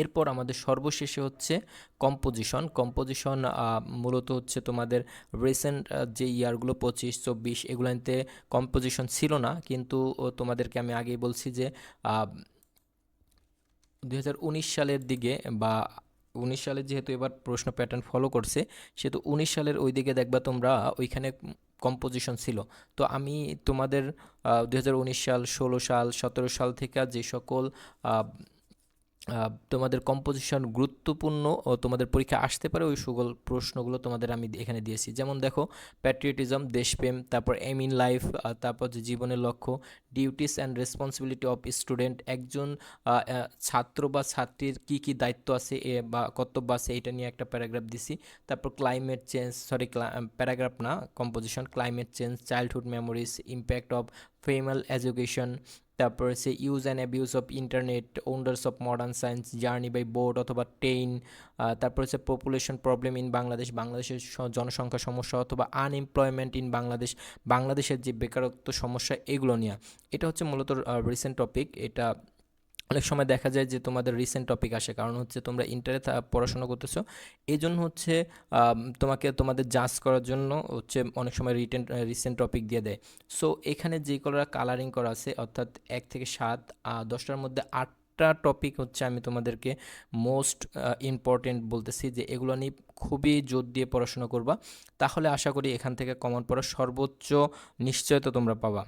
এরপর আমাদের সর্বশেষে হচ্ছে কম্পোজিশন। কম্পোজিশন মূলত হচ্ছে তোমাদের রিসেন্ট যে ইয়ারগুলো 25-24 এগুলোতে কম্পোজিশন ছিল না, কিন্তু তোমাদেরকে আমি আগেই বলছি যে 2019 সালের দিকে বা 19 সালের যেহেতু এবার প্রশ্ন প্যাটার্ন ফলো করছে, সেহেতু 19 সালের ওই দিকে দেখবা তোমরা ওইখানে কম্পোজিশন ছিল। তো আমি তোমাদের 2019 সাল, 16 সাল, 17 সাল থেকে যে সকল আহ, তোমাদের কম্পোজিশন গুরুত্বপূর্ণ ও তোমাদের পরীক্ষায় আসতে পারে ওই সকল প্রশ্নগুলো তোমাদের আমি এখানে দিয়েছি। যেমন দেখো, প্যাট্রিয়টিজম দেশপ্রেম, তারপর এম ইন লাইফ, তারপর যে জীবনের লক্ষ্য, duties and responsibility of student, একজন ছাত্র বা ছাত্রীর কি কি দায়িত্ব আছে বা কর্তব্য আছে, এটা নিয়ে একটা প্যারাগ্রাফ দিছি। তারপর ক্লাইমেট চেঞ্জ, সরি প্যারাগ্রাফ না, composition, climate change, childhood memories, impact of female education, তারপর হচ্ছে use and abuse of internet, wonders of modern science, journey by boat অথবা ট্রেন, তারপর হচ্ছে পপুলেশন প্রবলেম ইন বাংলাদেশ, বাংলাদেশের জনসংখ্যা সমস্যা অথবা আনএমপ্লয়মেন্ট ইন বাংলাদেশ, বাংলাদেশের যে বেকারত্ব সমস্যা, এগুলো নিয়ে। এটা হচ্ছে মূলত রিসেন্ট টপিক। এটা অনেক সময় দেখা যায় যে তোমাদের রিসেন্ট টপিক আসে, কারণ হচ্ছে তোমরা ইন্টারে পড়াশোনা করতেছো, এই জন্য হচ্ছে তোমাকে তোমাদের জাজ করার জন্য হচ্ছে অনেক সময় রিসেন্ট টপিক দিয়ে দেয়। সো এখানে যে কলরা কালারিং করা আছে, অর্থাৎ 1 থেকে 7, 10টার মধ্যে 8টা টপিক হচ্ছে আমি তোমাদেরকে মোস্ট ইম্পর্টেন্ট বলতেছি, যে এগুলো নিয়ে খুবই জোর দিয়ে পড়াশোনা করবা, তাহলে আশা করি এখান থেকে কমন পড়ার সর্বোচ্চ নিশ্চয়তা তোমরা পাবা।